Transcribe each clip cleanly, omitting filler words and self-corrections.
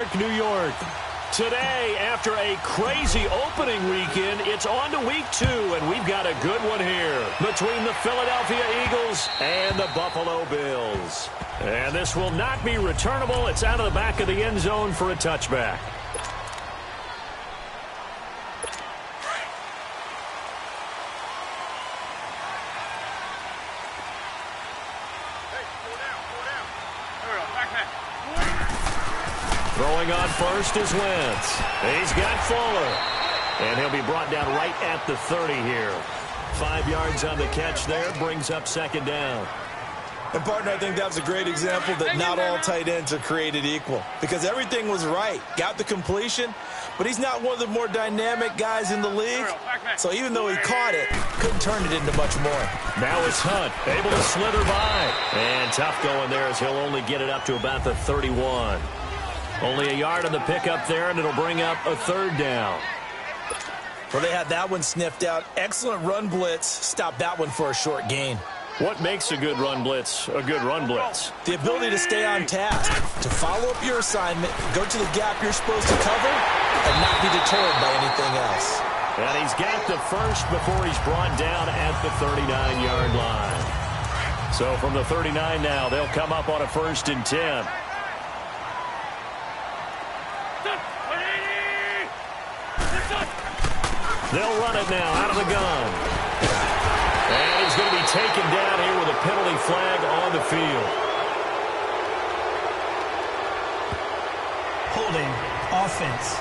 York, New York. Today, after a crazy opening weekend, it's on to week 2, and we've got a good one here between the Philadelphia Eagles and the Buffalo Bills. And this will not be returnable. It's out of the back of the end zone for a touchback. Throwing on first is Wentz. He's got Fuller. And he'll be brought down right at the 30 here. 5 yards on the catch there. Brings up second down. And, partner, I think that was a great example that not all tight ends are created equal. Because everything was right. Got the completion. But he's not one of the more dynamic guys in the league. So even though he caught it, couldn't turn it into much more. Now it's Hunt, able to slither by. And tough going there as he'll only get it up to about the 31. Only a yard on the pickup there, and it'll bring up a third down. Well, they had that one sniffed out. Excellent run blitz. Stopped that one for a short gain. What makes a good run blitz a good run blitz? The ability to stay on task, to follow up your assignment, go to the gap you're supposed to cover, and not be deterred by anything else. And he's got the first before he's brought down at the 39-yard line. So from the 39 now, they'll come up on a 1st and 10. They'll run it now out of the gun. And he's going to be taken down here with a penalty flag on the field. Holding offense.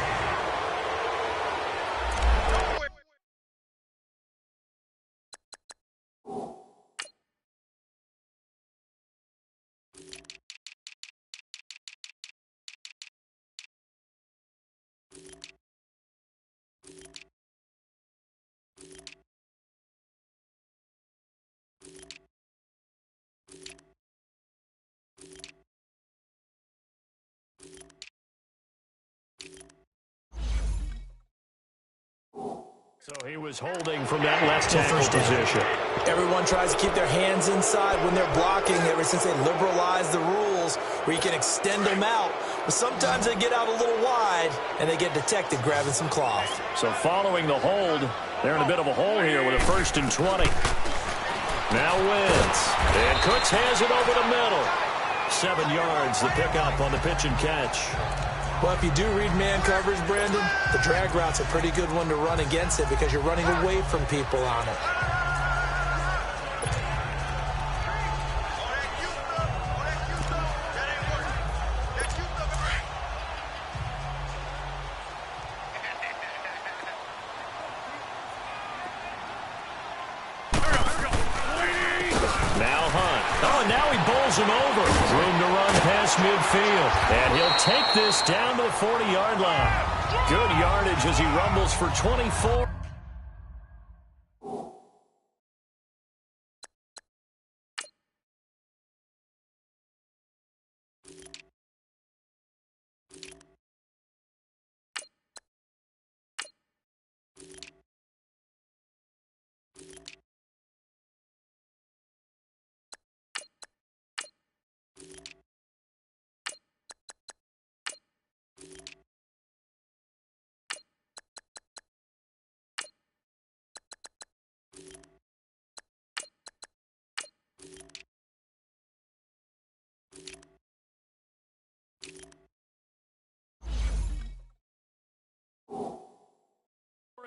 So he was holding from that left tackle position. Everyone tries to keep their hands inside when they're blocking ever since they liberalized the rules where you can extend them out. But sometimes they get out a little wide and they get detected grabbing some cloth. So following the hold, they're in a bit of a hole here with a 1st and 20. Now Wentz. And Cooks has it over the middle. 7 yards, the pickup on the pitch and catch. Well, if you do read man coverage, Brandon, the drag route's a pretty good one to run against it because you're running away from people on it. Now Hunt. Oh, and now he bowls him over. Room to run past midfield. And he'll take this down to the 40-yard line. Good yardage as he rumbles for 24.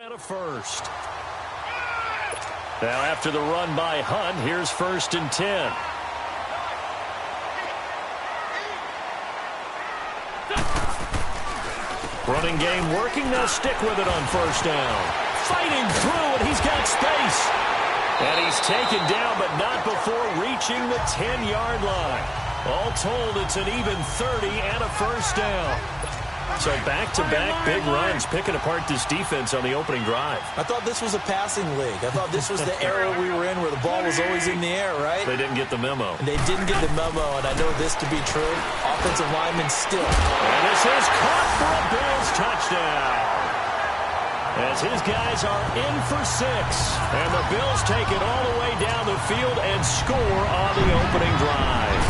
And a first. Now after the run by Hunt, here's 1st and 10. Running game working. Now stick with it on 1st down. Fighting through, and he's got space. And he's taken down, but not before reaching the 10-yard line. All told, it's an even 30 and a 1st down. So back-to-back big runs, picking apart this defense on the opening drive. I thought this was a passing league. I thought this was the era we were in where the ball was always in the air, right? They didn't get the memo. And they didn't get the memo, and I know this to be true. Offensive lineman still. And this is caught for a Bills touchdown. As his guys are in for 6. And the Bills take it all the way down the field and score on the opening drive.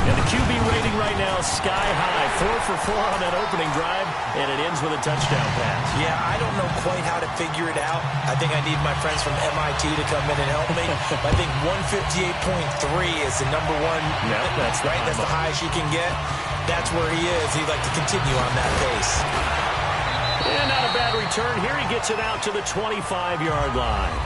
And the QB rating right now is sky high. 4 for 4 on that opening drive, and it ends with a touchdown pass. Yeah, I don't know quite how to figure it out. I think I need my friends from MIT to come in and help me. I think 158.3 is the number one. Yep, that's right. That's the highest you can get. That's where he is. He'd like to continue on that pace. And not a bad return. Here he gets it out to the 25-yard line.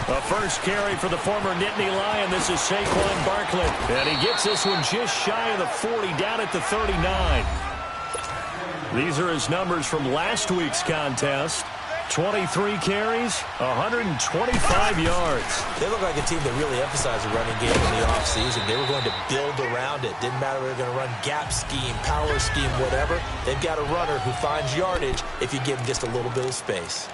A first carry for the former Nittany Lion. This is Saquon Barkley. And he gets this one just shy of the 40, down at the 39. These are his numbers from last week's contest. 23 carries, 125 yards. They look like a team that really emphasized the running game in the offseason. They were going to build around it. Didn't matter if they were going to run gap scheme, power scheme, whatever. They've got a runner who finds yardage if you give him just a little bit of space.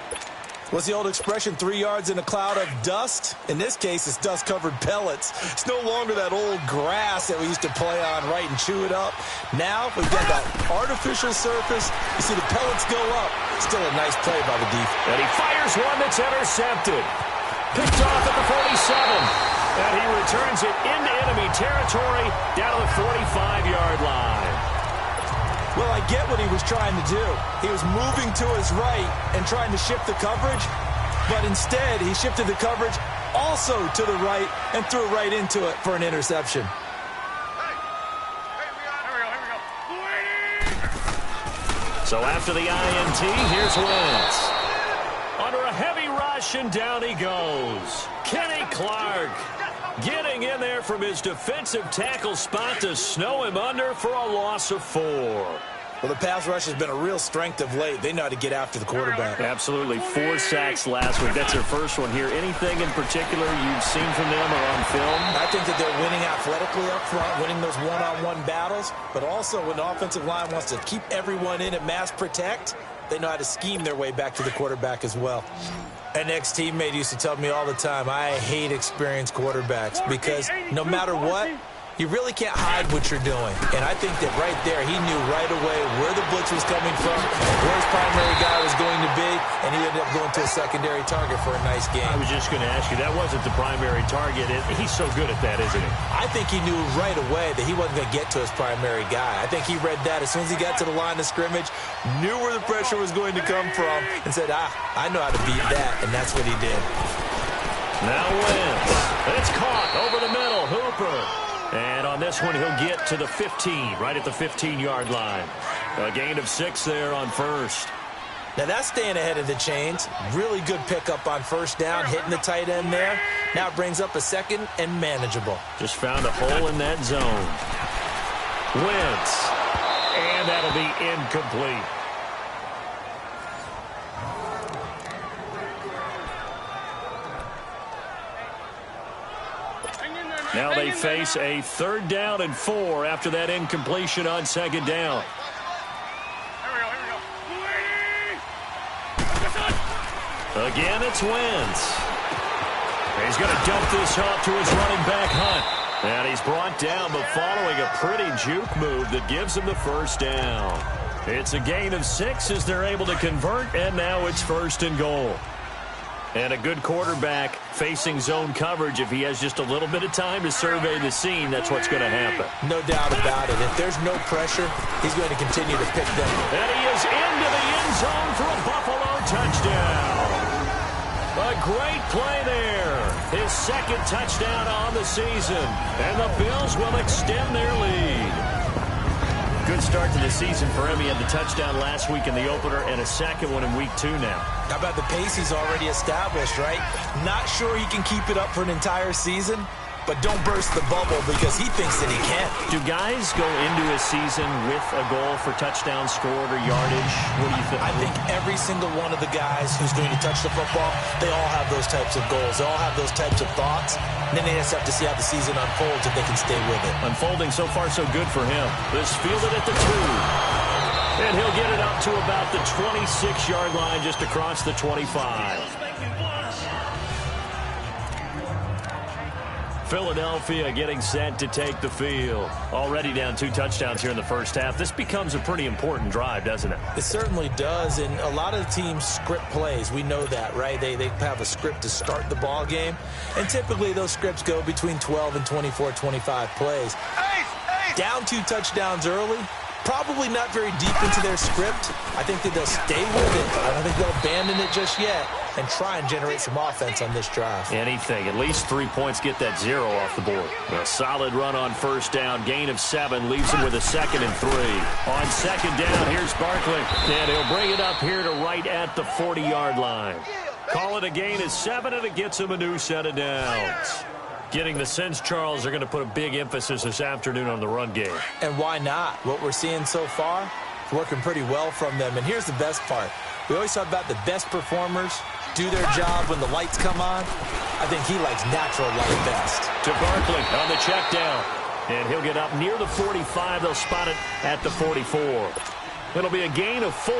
What's the old expression, 3 yards in a cloud of dust? In this case, it's dust-covered pellets. It's no longer that old grass that we used to play on, right, and chew it up. Now, we've got that artificial surface. You see the pellets go up. Still a nice play by the defense. And he fires one that's intercepted. Picked off at the 47. And he returns it into enemy territory down to the 45-yard line. Well, I get what he was trying to do. He was moving to his right and trying to shift the coverage, but instead he shifted the coverage also to the right and threw it right into it for an interception. So after the INT, here's Wentz. Under a heavy rush, and down he goes. Kenny Clark getting in there from his defensive tackle spot to snow him under for a loss of 4. Well, the pass rush has been a real strength of late. They know how to get after the quarterback. Absolutely. 4 sacks last week. That's their first one here. Anything in particular you've seen from them or on film? I think that they're winning athletically up front, winning those one-on-one battles, but also when the offensive line wants to keep everyone in and mass protect, they know how to scheme their way back to the quarterback as well. An ex-teammate used to tell me all the time, I hate experienced quarterbacks because no matter what, you really can't hide what you're doing. And I think that right there, he knew right away where the blitz was coming from, where his primary guy was going to be, and he ended up going to a secondary target for a nice game. I was just going to ask you, that wasn't the primary target. He's so good at that, isn't he? I think he knew right away that he wasn't going to get to his primary guy. I think he read that as soon as he got to the line of scrimmage, knew where the pressure was going to come from, and said, I know how to beat that, and that's what he did. Now Wentz. It's caught over the middle. Hooper. And on this one, he'll get to the 15, right at the 15-yard line. A gain of 6 there on first. Now that's staying ahead of the chains. Really good pickup on first down, hitting the tight end there. Now it brings up a second and manageable. Just found a hole in that zone. Wentz. And that'll be incomplete. Now they face a 3rd down and 4 after that incompletion on 2nd down. Again, it's Wentz. He's going to dump this off to his running back, Hunt. And he's brought down, but following a pretty juke move that gives him the first down. It's a gain of 6 as they're able to convert, and now it's 1st and goal. And a good quarterback facing zone coverage, if he has just a little bit of time to survey the scene, that's what's going to happen. No doubt about it. If there's no pressure, he's going to continue to pick them. And he is into the end zone for a Buffalo touchdown. A great play there. His 2nd touchdown on the season. And the Bills will extend their lead. Good start to the season for him. He had the touchdown last week in the opener and a 2nd one in week 2 now. How about the pace he's already established, right? Not sure he can keep it up for an entire season, but don't burst the bubble because he thinks that he can. Do guys go into a season with a goal for touchdown scored or yardage? What do you think? I think every single one of the guys who's going to touch the football, they all have those types of goals. They all have those types of thoughts. And then they just have to see how the season unfolds if they can stay with it. Unfolding so far so good for him. This fielded at the 2. And he'll get it up to about the 26-yard line just across the 25. Philadelphia getting set to take the field. Already down 2 touchdowns here in the first half. This becomes a pretty important drive, doesn't it? It certainly does, and a lot of the teams script plays. We know that, right? They have a script to start the ball game, and typically those scripts go between 12 and 24, 25 plays. Down 2 touchdowns early, probably not very deep into their script. I think that they'll stay with it. I don't think they'll abandon it just yet and try and generate some offense on this drive. Anything. At least 3 points, get that 0 off the board. A solid run on first down. Gain of 7 leaves him with a 2nd and 3. On second down, here's Barkley. And he'll bring it up here to right at the 40-yard line. Call it a gain of 7, and it gets him a new set of downs. Getting the sense, Charles, they're going to put a big emphasis this afternoon on the run game. And why not? What we're seeing so far is working pretty well from them. And here's the best part. We always talk about the best performers do their job when the lights come on. I think he likes natural light best. To Barkley on the check down. And he'll get up near the 45. They'll spot it at the 44. It'll be a gain of 4.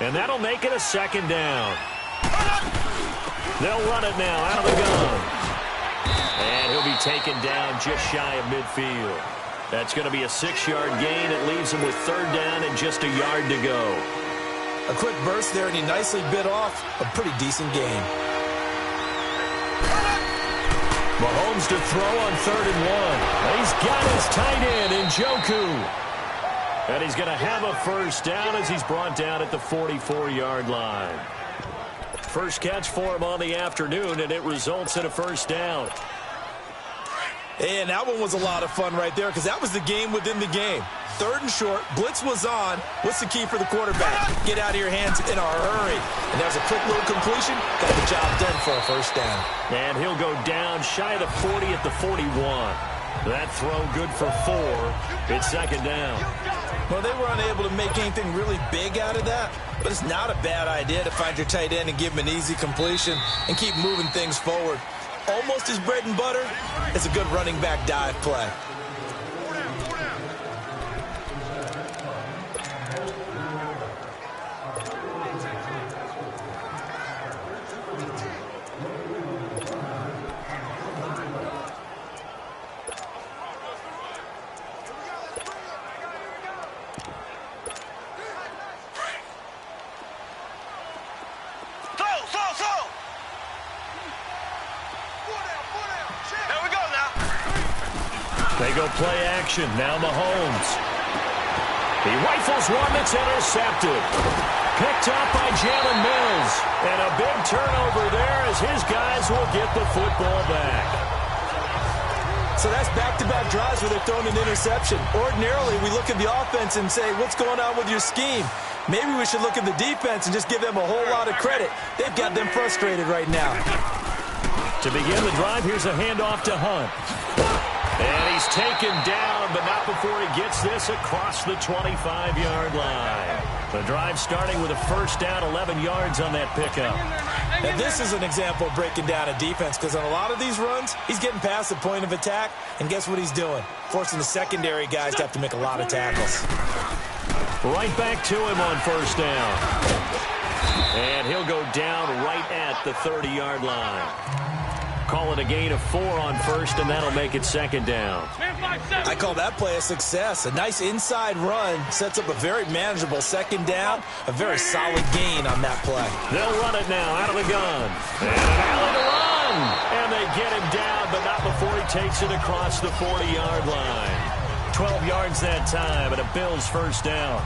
And that'll make it a 2nd down. They'll run it now out of the gun. And he'll be taken down just shy of midfield. That's going to be a 6-yard gain. It leaves him with 3rd down and just a yard to go. A quick burst there, and he nicely bit off a pretty decent gain. Mahomes to throw on 3rd and 1. He's got his tight end in Njoku. And he's going to have a first down as he's brought down at the 44-yard line. First catch for him on the afternoon, and it results in a first down. And that one was a lot of fun right there because that was the game within the game. 3rd and short, blitz was on. What's the key for the quarterback? Get out of your hands in a hurry. And there's a quick little completion. Got the job done for a first down. And he'll go down shy of the 40 at the 41. That throw good for 4. It's 2nd down. Well, they were unable to make anything really big out of that, but it's not a bad idea to find your tight end and give him an easy completion and keep moving things forward. Almost his bread and butter is a good running back dive play. They go play action. Now Mahomes. He rifles one that's intercepted. Picked up by Jalen Mills. And a big turnover there as his guys will get the football back. So that's back-to-back drives where they're throwing an interception. Ordinarily, we look at the offense and say, what's going on with your scheme? Maybe we should look at the defense and just give them a whole lot of credit. They've got them frustrated right now. To begin the drive, here's a handoff to Hunt. And he's taken down, but not before he gets this across the 25-yard line. The drive starting with a first down, 11 yards on that pickup. Now, this is an example of breaking down a defense because on a lot of these runs, he's getting past the point of attack, and guess what he's doing? Forcing the secondary guys to have to make a lot of tackles. Right back to him on first down. And he'll go down right at the 30-yard line. Call it a gain of 4 on first, and that'll make it 2nd down. I call that play a success. A nice inside run sets up a very manageable 2nd down. A very solid gain on that play. They'll run it now out of the gun. And an alley to run. And they get him down, but not before he takes it across the 40-yard line. 12 yards that time, and a Bills first down.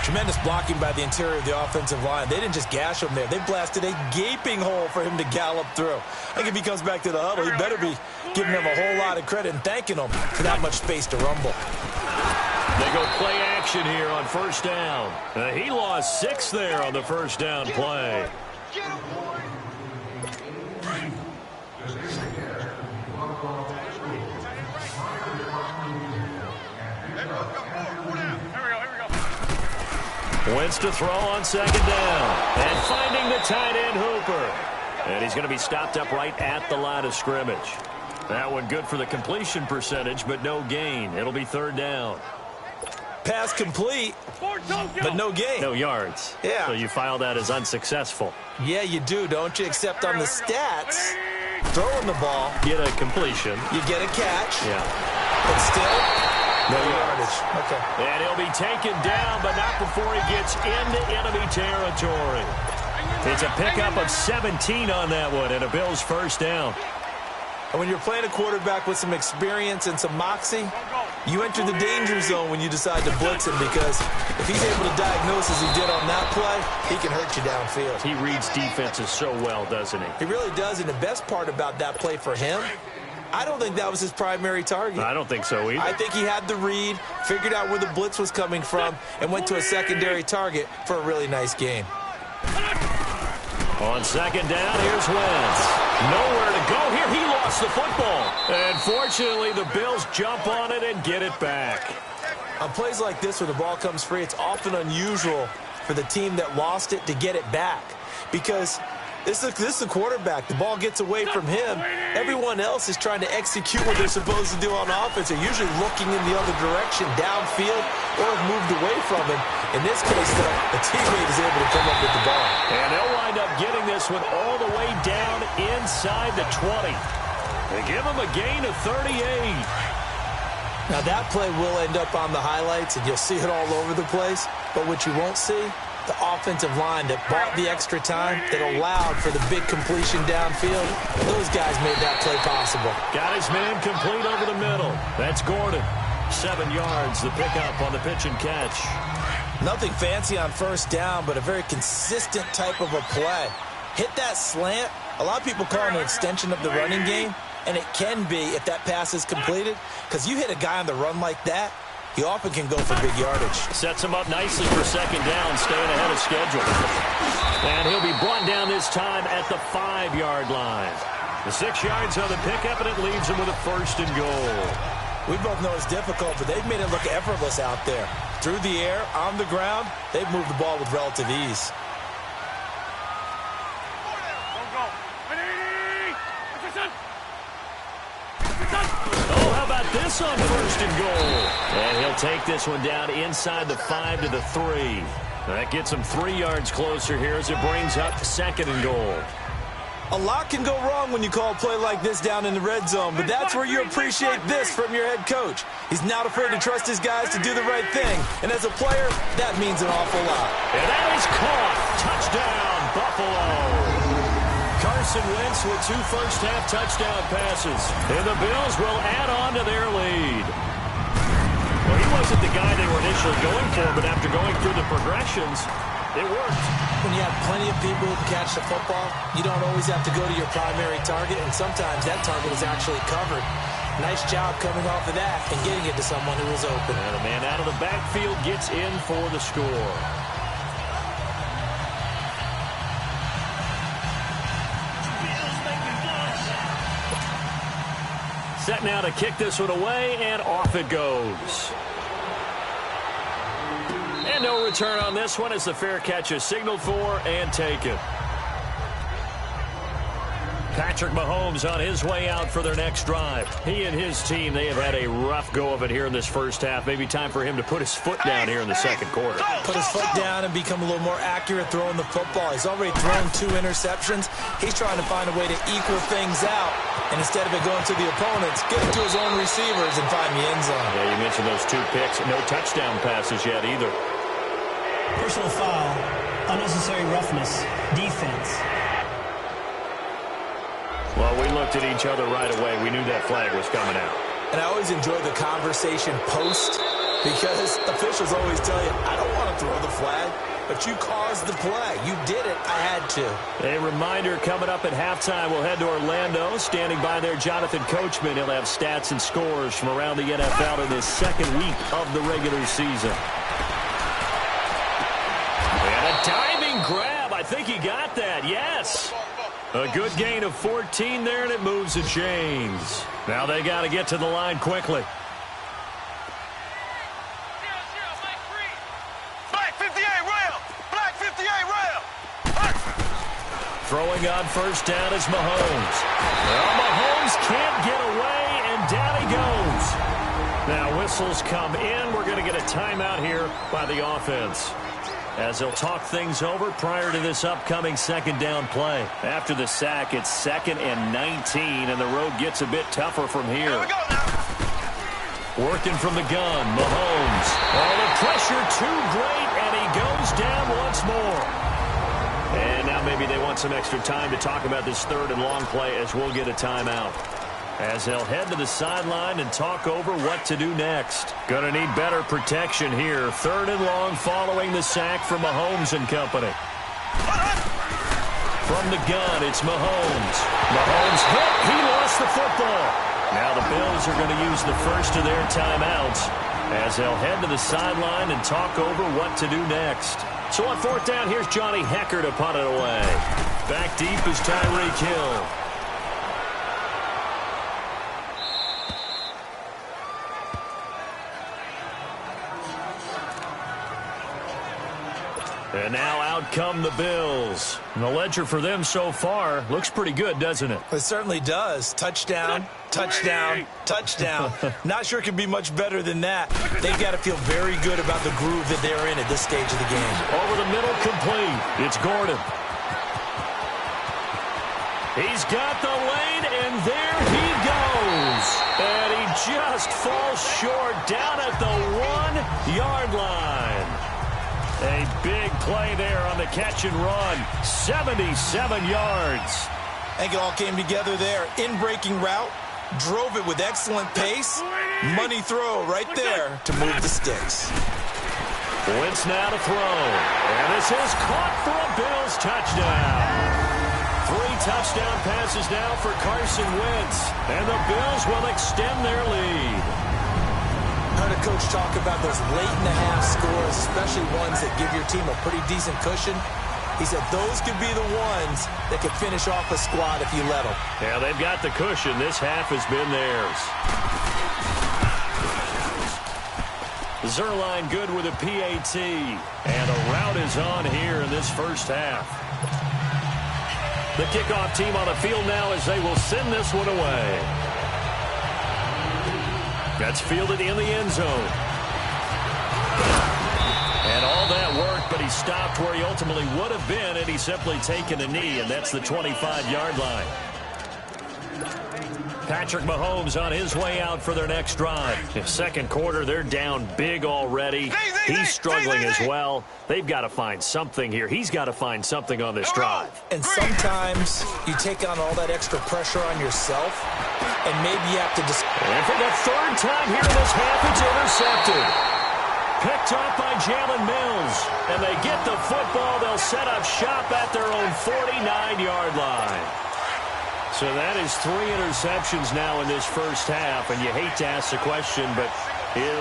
Tremendous blocking by the interior of the offensive line. They didn't just gash him there. They blasted a gaping hole for him to gallop through. I think if he comes back to the huddle, he better be giving them a whole lot of credit and thanking them for that much space to rumble. They go play action here on first down. He lost 6 there on the first down play. Wentz to throw on second down. And finding the tight end Hooper. And he's going to be stopped up right at the line of scrimmage. That one good for the completion percentage, but no gain. It'll be third down. Pass complete, but no gain. No yards. Yeah. So you file that as unsuccessful. Yeah, you do, don't you? Except on the stats, throwing the ball. Get a completion. You get a catch. Yeah. But still, no yardage. Okay. And he'll be taken down, but not before he gets into enemy territory. It's a pickup of 17 on that one, and a Bills first down. And when you're playing a quarterback with some experience and some moxie, you enter the danger zone when you decide to blitz him, because if he's able to diagnose as he did on that play, he can hurt you downfield. He reads defenses so well, doesn't he? He really does, and the best part about that play for him, I don't think that was his primary target. I don't think so either. I think he had the read, figured out where the blitz was coming from, and went to a secondary target for a really nice gain. On second down, here's Wentz. Nowhere to go here. He lost the football. And fortunately, the Bills jump on it and get it back. On plays like this where the ball comes free, it's often unusual for the team that lost it to get it back, because this is a quarterback. The ball gets away from him. Everyone else is trying to execute what they're supposed to do on offense. They're usually looking in the other direction, downfield, or have moved away from him. In this case, though, a teammate is able to come up with the ball. And they'll wind up getting this one all the way down inside the 20. They give him a gain of 38. Now, that play will end up on the highlights, and you'll see it all over the place. But what you won't see, the offensive line that bought the extra time, that allowed for the big completion downfield, those guys made that play possible. Got his man complete over the middle. That's Gordon. 7 yards, the pickup on the pitch and catch. Nothing fancy on first down, but a very consistent type of a play. Hit that slant. A lot of people call it an extension of the running game, and it can be if that pass is completed, because you hit a guy on the run like that, he often can go for big yardage. Sets him up nicely for second down, staying ahead of schedule. And he'll be brought down this time at the 5-yard line. The 6 yards on the pickup, and it leaves him with a first and goal. We both know it's difficult, but they've made it look effortless out there. Through the air, on the ground, they've moved the ball with relative ease. Oh, how about this on first and goal? And he'll take this one down inside the 5 to the 3. That gets him 3 yards closer here as it brings up second and goal. A lot can go wrong when you call a play like this down in the red zone, but that's where you appreciate this from your head coach. He's not afraid to trust his guys to do the right thing, and as a player, that means an awful lot. And that is caught. Touchdown, Buffalo. Carson Wentz with 2 first-half touchdown passes, and the Bills will add on to their lead. Well, he wasn't the guy they were initially going for, but after going through the progressions, it worked. When you have plenty of people who can catch the football, you don't always have to go to your primary target, and sometimes that target is actually covered. Nice job coming off of that and getting it to someone who was open. And a man out of the backfield gets in for the score. Set now to kick this one away, and off it goes. And no return on this one as the fair catch is signaled for and taken. Patrick Mahomes on his way out for their next drive. He and his team, they have had a rough go of it here in this first half. Maybe time for him to put his foot down here in the second quarter. Put his foot down and become a little more accurate throwing the football. He's already thrown 2 interceptions. He's trying to find a way to equal things out. And instead of it going to the opponents, get it to his own receivers and find the end zone. Yeah, you mentioned those 2 picks. No touchdown passes yet either. Personal foul, unnecessary roughness, defense. Well, we looked at each other right away. We knew that flag was coming out. And I always enjoy the conversation post, because officials always tell you, I don't want to throw the flag, but you caused the play. You did it. I had to. A reminder coming up at halftime. We'll head to Orlando. Standing by there, Jonathan Coachman. He'll have stats and scores from around the NFL in this second week of the regular season. And a diving grab. I think he got that. Yes. A good gain of 14 there, and it moves the chains. Now they got to get to the line quickly. Black 58 rail! Black 58 rail! Throwing on first down is Mahomes. Well, Mahomes can't get away, and down he goes. Now whistles come in. We're going to get a timeout here by the offense. as they'll talk things over prior to this upcoming second down play. After the sack, it's 2nd and 19, and the road gets a bit tougher from here. Here we go now. Working from the gun, Mahomes. Oh, the pressure too great, and he goes down once more. And now maybe they want some extra time to talk about this 3rd and long play as we'll get a timeout. As they'll head to the sideline and talk over what to do next. Gonna need better protection here. 3rd and long following the sack from Mahomes and company. From the gun, it's Mahomes. Mahomes hit. He lost the football. Now the Bills are going to use the first of their timeouts as they'll head to the sideline and talk over what to do next. So on 4th down, here's Johnny Hecker to punt it away. Back deep is Tyreek Hill. And now out come the Bills. And the ledger for them so far looks pretty good, doesn't it? It certainly does. Touchdown, touchdown, touchdown. Not sure it could be much better than that. They've got to feel very good about the groove that they're in at this stage of the game. Over the middle, complete. It's Gordon. He's got the lane, and there he goes. And he just falls short down at the 1-yard line. A big play there on the catch and run. 77 yards. I think it all came together there. In-breaking route, drove it with excellent pace. Money throw right there to move the sticks. Wentz now to throw. And this is caught for a Bills touchdown. 3 touchdown passes now for Carson Wentz. And the Bills will extend their lead. I heard a coach talk about those late-in-the-half scores, especially ones that give your team a pretty decent cushion. He said those could be the ones that could finish off a squad if you let them. Yeah, they've got the cushion. This half has been theirs. Zerline good with a PAT. And a route is on here in this first half. The kickoff team on the field now as they will send this one away. That's fielded in the end zone. And all that work, but he stopped where he ultimately would have been had he simply taken a knee, and that's the 25-yard line. Patrick Mahomes on his way out for their next drive. In second quarter, they're down big already. He's struggling as well. They've got to find something here. He's got to find something on this drive. And sometimes you take on all that extra pressure on yourself, and maybe you have to just... And for the 3rd time here in this half, it's intercepted. Picked off by Jalen Mills. And they get the football. They'll set up shop at their own 49-yard line. So that is 3 interceptions now in this first half. And you hate to ask the question, but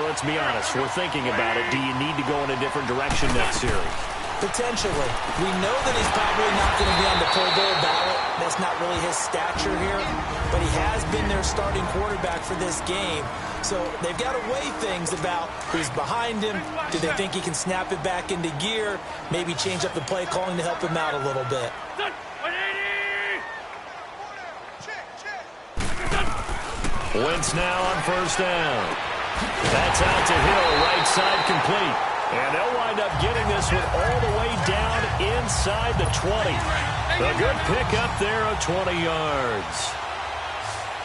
let's be honest. We're thinking about it. Do you need to go in a different direction next series? Potentially. We know that he's probably not going to be on the Pro Bowl ballot. That's not really his stature here. But he has been their starting quarterback for this game. So they've got to weigh things about who's behind him. Do they think he can snap it back into gear? Maybe change up the play calling to help him out a little bit. Wentz now on first down. That's out to Hill, right side complete. And they'll wind up getting this one all the way down inside the 20. A good pick up there of 20 yards.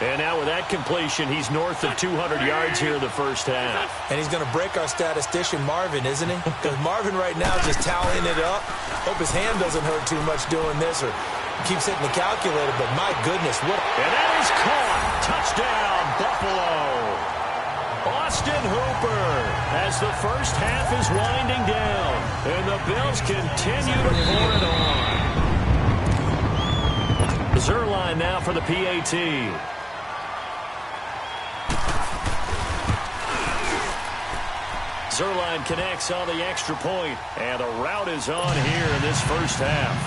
And now with that completion, he's north of 200 yards here in the first half. And he's going to break our statistician, Marvin, isn't he? Because Marvin right now is just tallying it up. Hope his hand doesn't hurt too much doing this or keeps hitting the calculator, but my goodness, what... And that is caught. Touchdown, Buffalo. Austin Hooper as the first half is winding down. And the Bills continue to pour it on. Zerline now for the PAT. Zerline connects on the extra point, and a route is on here in this first half.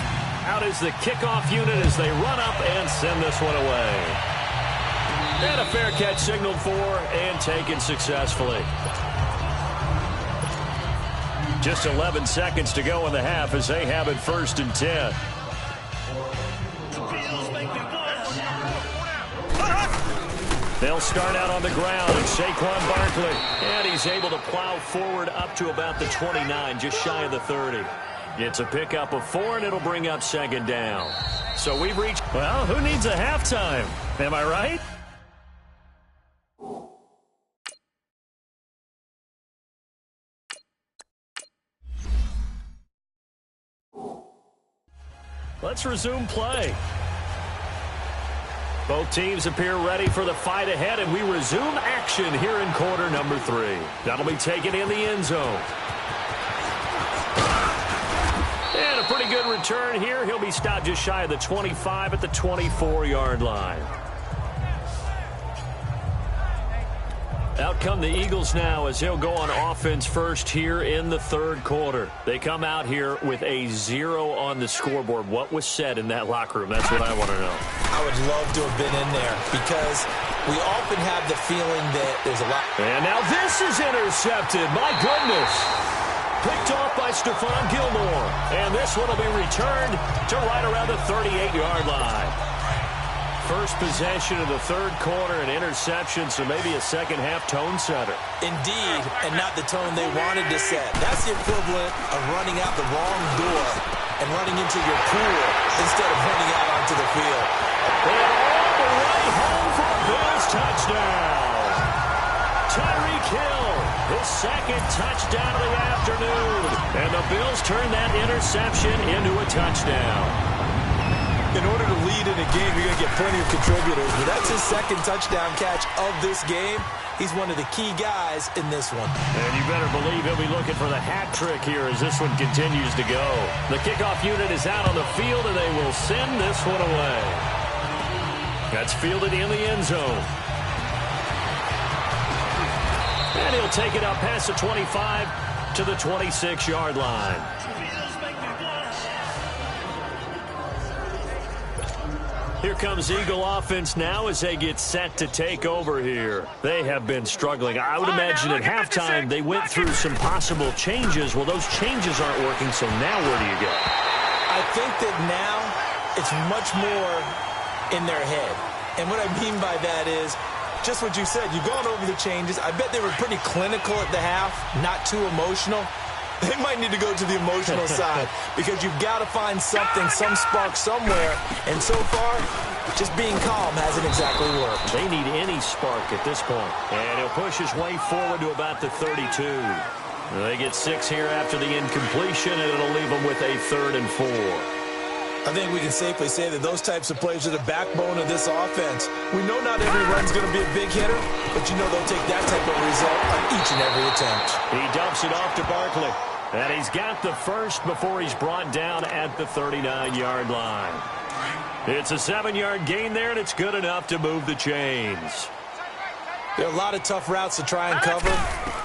Out is the kickoff unit as they run up and send this one away. And a fair catch signaled for and taken successfully. Just 11 seconds to go in the half as they have it 1st and 10. They'll start out on the ground, and Saquon Barkley. And he's able to plow forward up to about the 29, just shy of the 30. It's a pickup of 4, and it'll bring up second down. So we've reached, well, who needs a halftime? Am I right? Let's resume play. Both teams appear ready for the fight ahead, and we resume action here in quarter number 3. That'll be taken in the end zone. And a pretty good return here. He'll be stopped just shy of the 25 at the 24-yard line. Out come the Eagles now as he'll go on offense first here in the third quarter. They come out here with a 0 on the scoreboard. What was said in that locker room? That's what I want to know. I would love to have been in there because we often have the feeling that there's a lot. And now this is intercepted. My goodness. Picked off by Stephon Gilmore. And this one will be returned to right around the 38-yard line. First possession of the third quarter, an interception, so maybe a second-half tone setter. Indeed, and not the tone they wanted to set. That's the equivalent of running out the wrong door and running into your pool instead of running out onto the field. And all the way home for a Bills touchdown. Tyreek Hill, his second touchdown of the afternoon. And the Bills turn that interception into a touchdown. In order to lead in a game, you're going to get plenty of contributors, but that's his second touchdown catch of this game. He's one of the key guys in this one. And you better believe he'll be looking for the hat trick here as this one continues to go. The kickoff unit is out on the field, and they will send this one away. That's fielded in the end zone. And he'll take it up past the 25 to the 26-yard line. Here comes Eagle offense now as they get set to take over here. They have been struggling. I would imagine at halftime they went through some possible changes. Well, those changes aren't working, so now where do you go? I think that now it's much more in their head. And what I mean by that is just what you said. You've gone over the changes. I bet they were pretty clinical at the half, not too emotional. They might need to go to the emotional side because you've got to find something, some spark somewhere. And so far, just being calm hasn't exactly worked. They need any spark at this point. And he'll push his way forward to about the 32. They get 6 here after the incompletion, and it'll leave them with a 3rd and 4. I think we can safely say that those types of plays are the backbone of this offense. We know not every run's going to be a big hitter, but you know they'll take that type of result on each and every attempt. He dumps it off to Barkley. And he's got the first before he's brought down at the 39-yard line. It's a 7-yard gain there, and it's good enough to move the chains. There are a lot of tough routes to try and cover.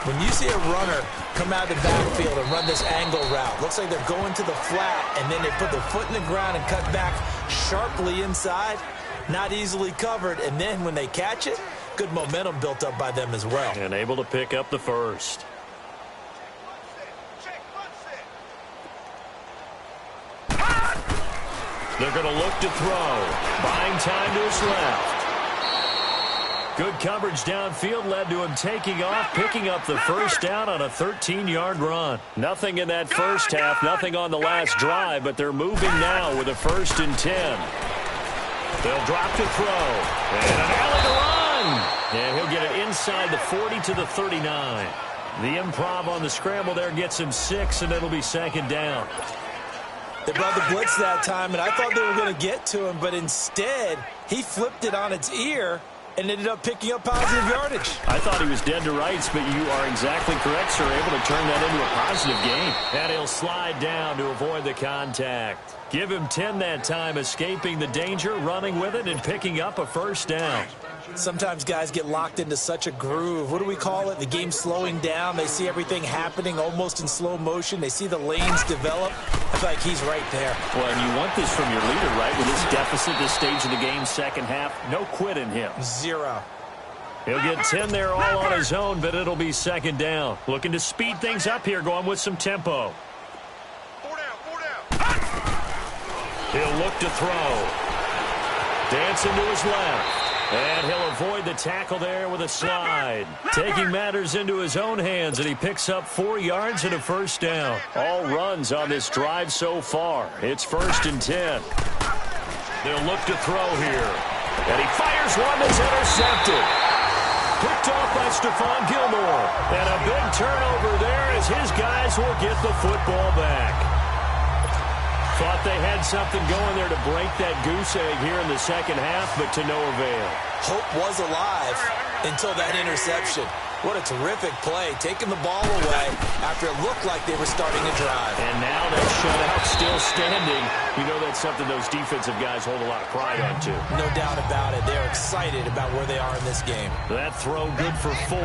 When you see a runner come out of the backfield and run this angle route, looks like they're going to the flat, and then they put their foot in the ground and cut back sharply inside, not easily covered. And then when they catch it, good momentum built up by them as well. And able to pick up the first. They're going to look to throw. Buying time to his left. Good coverage downfield led to him taking off, picking up the first down on a 13-yard run. Nothing in that first half, nothing on the last drive, but they're moving now with a 1st and 10. They'll drop to throw. And an alley to run. And he'll get it inside the 40 to the 39. The improv on the scramble there gets him 6, and it'll be 2nd down. They brought the blitz that time, and I thought they were going to get to him, but instead he flipped it on its ear and ended up picking up positive yardage. I thought he was dead to rights, but you are exactly correct, sir. Able to turn that into a positive gain. And he'll slide down to avoid the contact. Give him 10 that time, escaping the danger, running with it, and picking up a 1st down. Sometimes guys get locked into such a groove. What do we call it? The game slowing down. They see everything happening almost in slow motion. They see the lanes develop. I feel like he's right there. Well, and you want this from your leader, right? With this deficit, this stage of the game, second half, no quit in him. 0. He'll get 10 there all on his own, but it'll be 2nd down. Looking to speed things up here, going with some tempo. 4 down. He'll look to throw. Dancing to his left. And he'll avoid the tackle there with a slide. Taking matters into his own hands, and he picks up 4 yards and a first down. All runs on this drive so far. It's 1st and 10. They'll look to throw here. And he fires one that's intercepted. Picked off by Stephon Gilmore. And a big turnover there as his guys will get the football back. Thought they had something going there to break that goose egg here in the second half, but to no avail. Hope was alive until that interception. What a terrific play, taking the ball away after it looked like they were starting a drive. And now that shutout still standing. You know that's something those defensive guys hold a lot of pride on, too. No doubt about it. They're excited about where they are in this game. That throw good for 4.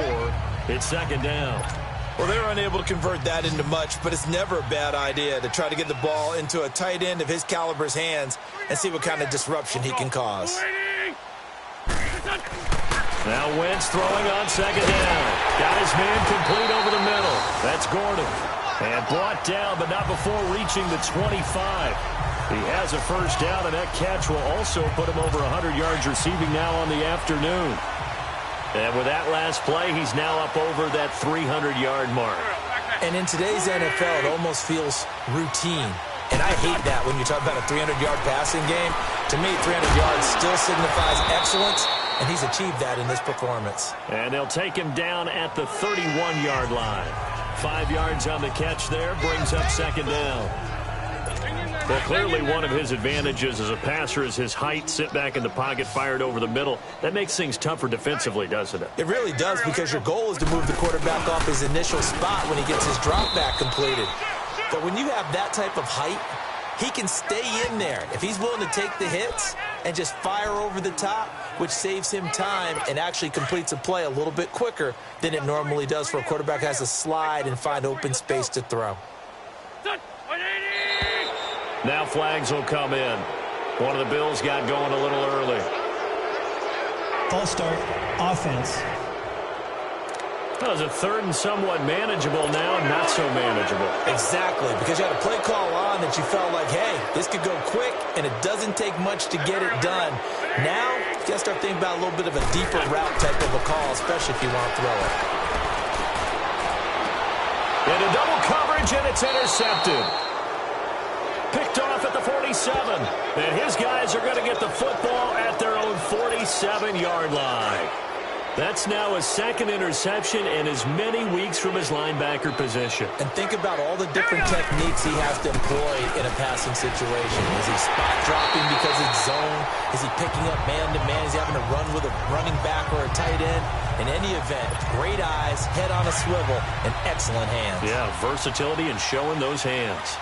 It's 2nd down. Well, they were unable to convert that into much, but it's never a bad idea to try to get the ball into a tight end of his caliber's hands and see what kind of disruption he can cause. Now Wentz throwing on 2nd down. Got his man complete over the middle. That's Gordon. And brought down, but not before reaching the 25. He has a first down, and that catch will also put him over 100 yards receiving now on the afternoon. And with that last play, he's now up over that 300-yard mark. And in today's NFL, it almost feels routine. And I hate that when you talk about a 300-yard passing game. To me, 300 yards still signifies excellence, and he's achieved that in this performance. And they'll take him down at the 31-yard line. 5 yards on the catch there, brings up 2nd down. Well, clearly one of his advantages as a passer is his height, sit back in the pocket, fired over the middle. That makes things tougher defensively, doesn't it? It really does, because your goal is to move the quarterback off his initial spot when he gets his drop back completed. But when you have that type of height, he can stay in there if he's willing to take the hits and just fire over the top, which saves him time and actually completes a play a little bit quicker than it normally does for a quarterback who has to slide and find open space to throw. Now flags will come in. One of the Bills got going a little early. False start, offense. Well, it's a 3rd and somewhat manageable now, not so manageable. Exactly, because you had a play call on that you felt like, hey, this could go quick, and it doesn't take much to get it done. Now, you got to start thinking about a little bit of a deeper route type of a call, especially if you want to throw it. Into double coverage, and it's intercepted. Picked off at the 47. And his guys are going to get the football at their own 47-yard line. That's now his 2nd interception in as many weeks from his linebacker position. And think about all the different techniques he has to employ in a passing situation. Is he spot dropping because it's zone? Is he picking up man-to-man? Is he having to run with a running back or a tight end? In any event, great eyes, head on a swivel, and excellent hands. Yeah, versatility and showing those hands.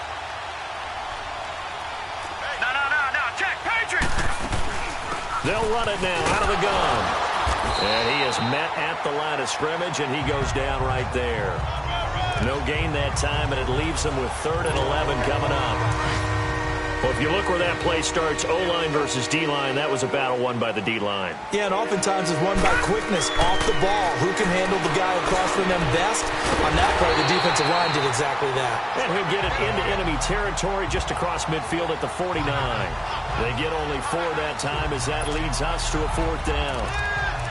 They'll run it now out of the gun. And he is met at the line of scrimmage, and he goes down right there. No gain that time, and it leaves him with 3rd and 11 coming up. Well, if you look where that play starts, O-line versus D-line, that was a battle won by the D-line. Yeah, and oftentimes it's won by quickness off the ball. Who can handle the guy across from them best? On that play, the defensive line did exactly that. And he'll get it into enemy territory just across midfield at the 49. They get only 4 that time as that leads us to a 4th down.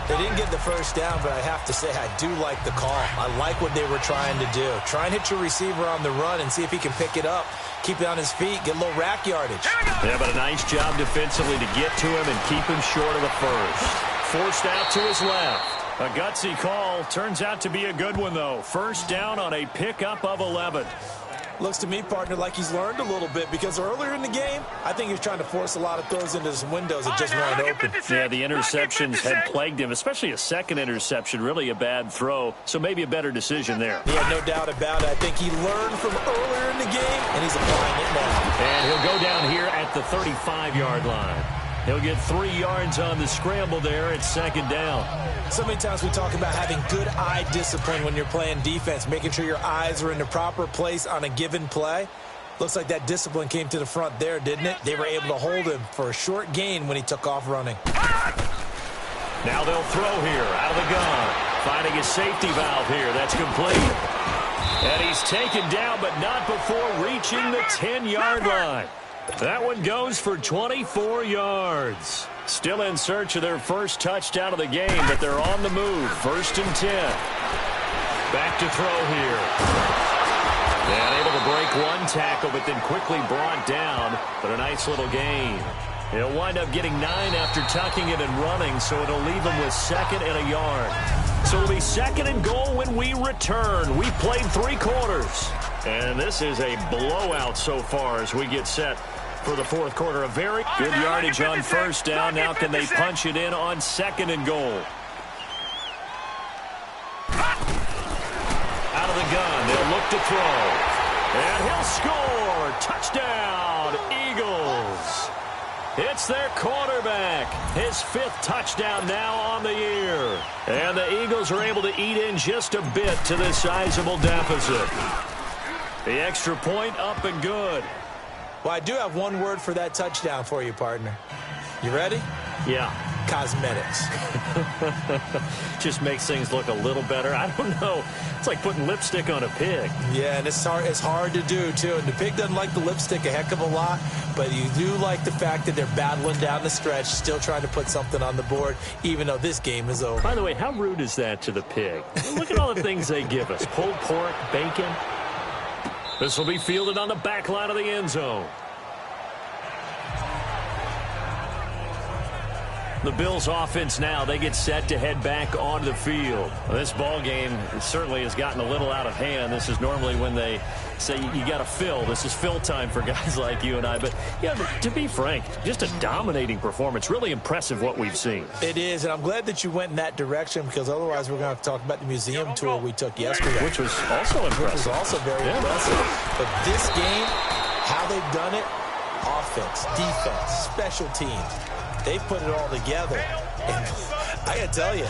They didn't get the first down, but I have to say I do like the call. I like what they were trying to do. Try and hit your receiver on the run and see if he can pick it up, keep it on his feet, get a little rack yardage. Yeah, but a nice job defensively to get to him and keep him short of the first. Forced out to his left. A gutsy call. Turns out to be a good one, though. First down on a pickup of 11. Looks to me, partner, like he's learned a little bit, because earlier in the game, I think he was trying to force a lot of throws into his windows that just weren't open. Yeah, the interceptions had plagued him, especially a 2nd interception, really a bad throw, so maybe a better decision there. Yeah, no doubt about it. I think he learned from earlier in the game, and he's applying it now. And he'll go down here at the 35-yard line. He'll get 3 yards on the scramble there at 2nd down. So many times we talk about having good eye discipline when you're playing defense, making sure your eyes are in the proper place on a given play. Looks like that discipline came to the front there, didn't it? They were able to hold him for a short gain when he took off running. Now they'll throw here out of the gun. Finding a safety valve here. That's complete. And he's taken down, but not before reaching the 10-yard line. That one goes for 24 yards. Still in search of their first touchdown of the game, but they're on the move. 1st and 10. Back to throw here. And able to break one tackle, but then quickly brought down. But a nice little gain. He'll wind up getting 9 after tucking it and running, so it'll leave him with 2nd and a yard. So it'll be 2nd and goal when we return. We played 3 quarters. And this is a blowout so far as we get set for the 4th quarter. A very good yardage on 1st down. Now can they punch it in on 2nd and goal? Out of the gun. They'll look to throw. And he'll score. Touchdown, Eagles. It's their quarterback. His 5th touchdown now on the year. And the Eagles are able to eat in just a bit to this sizable deficit. The extra point up and good. Well, I do have one word for that touchdown for you, partner. You ready? Yeah. Cosmetics. Just makes things look a little better. I don't know. It's like putting lipstick on a pig. Yeah, and it's hard to do, too. And the pig doesn't like the lipstick a heck of a lot, but you do like the fact that they're battling down the stretch, still trying to put something on the board, even though this game is over. By the way, how rude is that to the pig? Look at all the things they give us. Pulled pork, bacon. This will be fielded on the back line of the end zone. The Bills offense now, they get set to head back onto the field. Well, this ball game certainly has gotten a little out of hand. This is normally when they say you got to fill. This is fill time for guys like you and I. But, yeah, to be frank, just a dominating performance. Really impressive what we've seen. It is, and I'm glad that you went in that direction because otherwise we're going to have to talk about the museum tour we took yesterday. Which was also impressive. Which was also very impressive. But this game, how they've done it, offense, defense, special teams, they put it all together. And I got to tell you,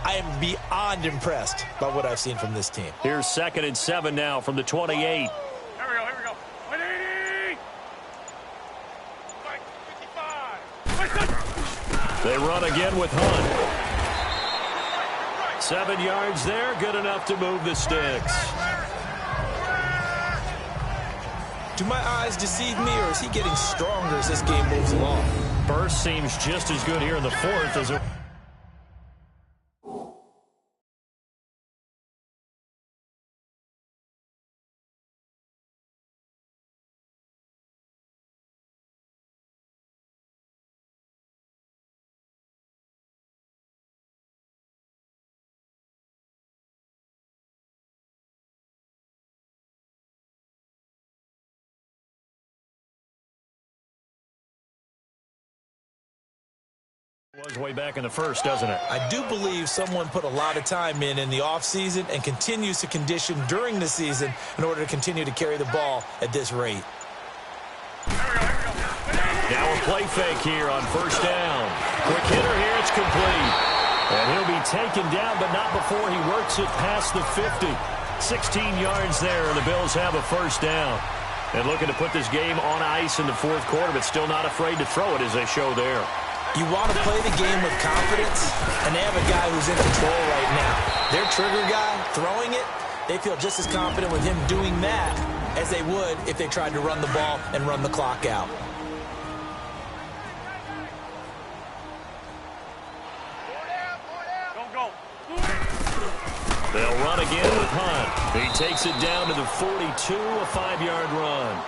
I am beyond impressed by what I've seen from this team. Here's 2nd and 7 now from the 28. Here we go. 180. 55. They run again with Hunt. 7 yards there, good enough to move the sticks. Do my eyes deceive me, or is he getting stronger as this game moves along? Burst seems just as good here in the 4th as it... was way back in the 1st, doesn't it? I do believe someone put a lot of time in the offseason and continues to condition during the season in order to continue to carry the ball at this rate. Now a play fake here on 1st down. Quick hitter here, it's complete. And he'll be taken down, but not before he works it past the 50. 16 yards there, and the Bills have a 1st down. And looking to put this game on ice in the 4th quarter, but still not afraid to throw it as they show there. You want to play the game with confidence, and they have a guy who's in control right now. Their trigger guy, throwing it, they feel just as confident with him doing that as they would if they tried to run the ball and run the clock out. They'll run again with Hunt. He takes it down to the 42, a 5-yard run.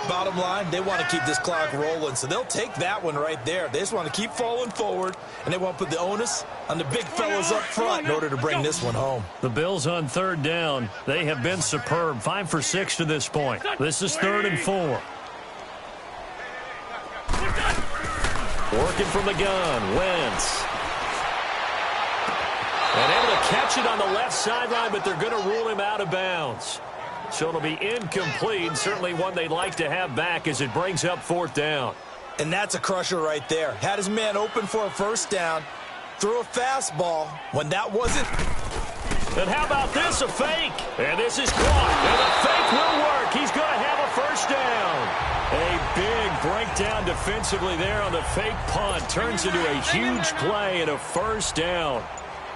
Bottom line, they want to keep this clock rolling, so they'll take that one right there. They just want to keep falling forward, and they want to put the onus on the big fellas up front in order to bring this one home. The Bills on 3rd down. They have been superb. 5 for 6 to this point. This is 3rd and 4. Working from the gun, Wentz. And able to catch it on the left sideline, but they're going to rule him out of bounds. So it'll be incomplete, certainly one they'd like to have back as it brings up 4th down. And that's a crusher right there. Had his man open for a 1st down, threw a fastball when that wasn't. And how about this, a fake? And this is caught, and the fake will work. He's going to have a 1st down. A big breakdown defensively there on the fake punt. Turns into a huge play and a 1st down.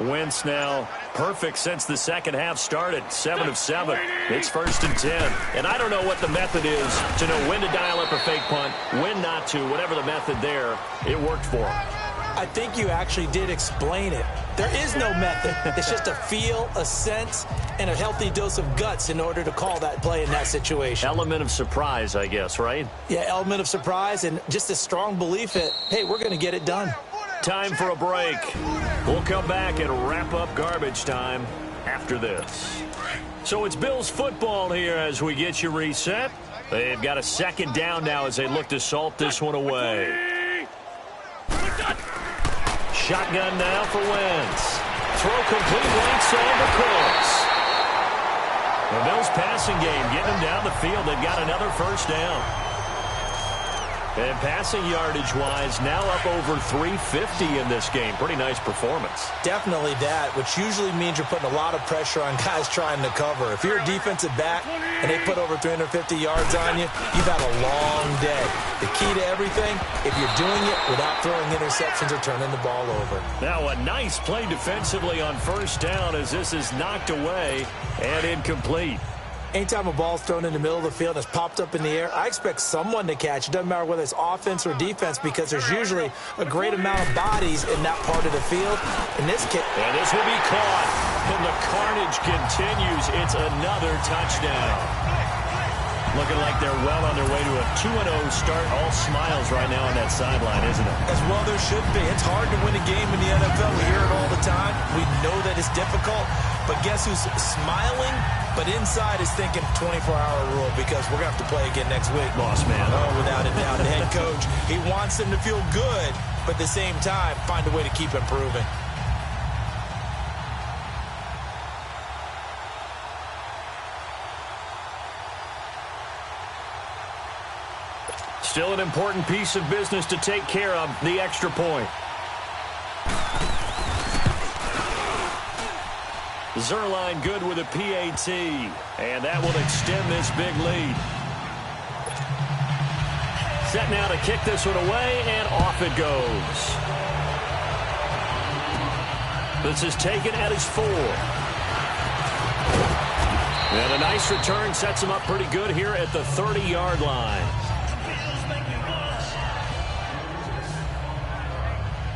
Wentz now perfect since the second half started. 7 of 7. It's 1st and 10. And I don't know what the method is to know when to dial up a fake punt, when not to. Whatever the method there, it worked for him. I think you actually did explain it. There is no method. It's just a feel, a sense, and a healthy dose of guts in order to call that play in that situation. Element of surprise, I guess, right? Yeah, element of surprise and just a strong belief that, hey, we're going to get it done. Time for a break. We'll come back and wrap up garbage time after this. So it's Bills football here as we get you reset. They've got a second down now as they look to salt this one away. Shotgun now for Wentz. Throw complete right side to Cooks. The Bills passing game getting them down the field. They've got another first down. And passing yardage-wise, now up over 350 in this game. Pretty nice performance. Definitely that, which usually means you're putting a lot of pressure on guys trying to cover. If you're a defensive back and they put over 350 yards on you, you've had a long day. The key to everything, if you're doing it without throwing interceptions or turning the ball over. Now a nice play defensively on first down as this is knocked away and incomplete. Anytime a ball's thrown in the middle of the field and it's popped up in the air, I expect someone to catch. It doesn't matter whether it's offense or defense because there's usually a great amount of bodies in that part of the field. In this case, and this will be caught. And the carnage continues. It's another touchdown. Looking like they're well on their way to a 2-0 start. All smiles right now on that sideline, isn't it? As well there should be. It's hard to win a game in the NFL. We hear it all the time. We know that it's difficult. But guess who's smiling? But inside is thinking 24-hour rule because we're going to have to play again next week. Boss man. Oh, without a doubt. The head coach, he wants them to feel good, but at the same time, find a way to keep improving. Still an important piece of business to take care of, the extra point. Zerline good with a PAT, and that will extend this big lead. Set now to kick this one away, and off it goes. This is taken at his 4. And a nice return sets him up pretty good here at the 30-yard line.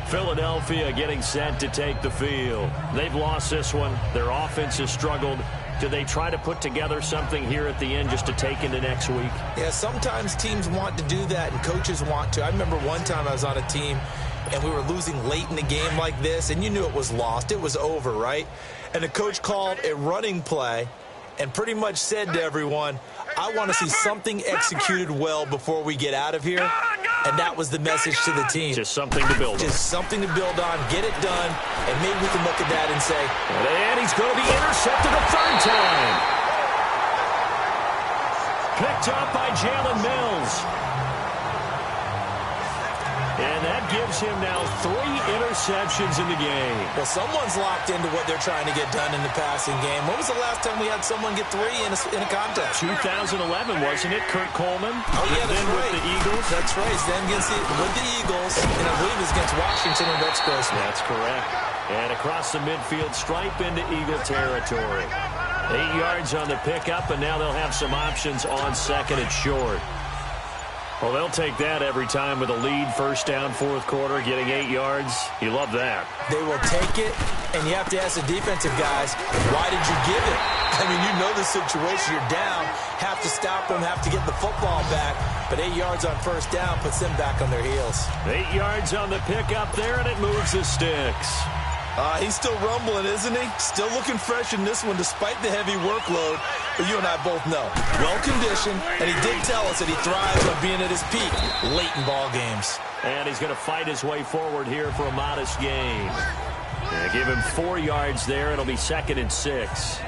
Philadelphia getting set to take the field. They've lost this one. Their offense has struggled. Do they try to put together something here at the end just to take into next week? Yeah, sometimes teams want to do that and coaches want to. I remember one time I was on a team and we were losing late in the game like this, and you knew it was lost. It was over, right? And the coach called a running play and pretty much said to everyone, I want to see something executed well before we get out of here. And that was the message to the team. Just something to build on. Just something to build on, get it done, and maybe we can look at that and say, and he's going to be intercepted a third time. Picked up by Jalen Mills. And that gives him now 3 interceptions in the game. Well, someone's locked into what they're trying to get done in the passing game. When was the last time we had someone get 3 in a contest? 2011, wasn't it? Kurt Coleman. Oh, yeah, that's right. With the Eagles. That's right. Then with the Eagles, and I believe it's against Washington and Rex Grossman. That's correct. And across the midfield, stripe into Eagle territory. 8 yards on the pickup, and now they'll have some options on second and short. Well, they'll take that every time with a lead, first down, fourth quarter, getting 8 yards. You love that. They will take it, and you have to ask the defensive guys, why did you give it? I mean, you know the situation. You're down, have to stop them, have to get the football back, but 8 yards on first down puts them back on their heels. 8 yards on the pickup there, and it moves the sticks. He's still rumbling, isn't he? Still looking fresh in this one despite the heavy workload. But you and I both know, well-conditioned, and he did tell us that he thrives on being at his peak late in ball games. And he's going to fight his way forward here for a modest gain. Give him 4 yards there. It'll be 2nd and 6.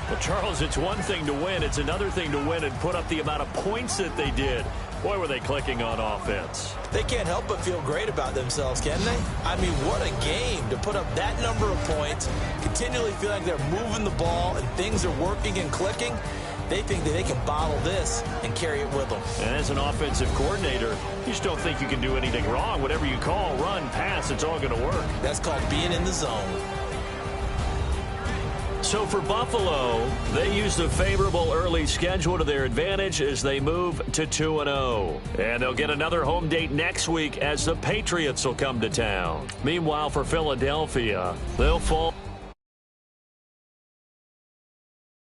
Well, Charles, it's one thing to win. It's another thing to win and put up the amount of points that they did. Boy, were they clicking on offense. They can't help but feel great about themselves, can they? I mean, what a game to put up that number of points, continually feel like they're moving the ball and things are working and clicking. They think that they can bottle this and carry it with them. And as an offensive coordinator, you just don't think you can do anything wrong. Whatever you call, run, pass, it's all going to work. That's called being in the zone. So for Buffalo, they used a favorable early schedule to their advantage as they move to 2-0. And they'll get another home date next week as the Patriots will come to town. Meanwhile, for Philadelphia, they'll fall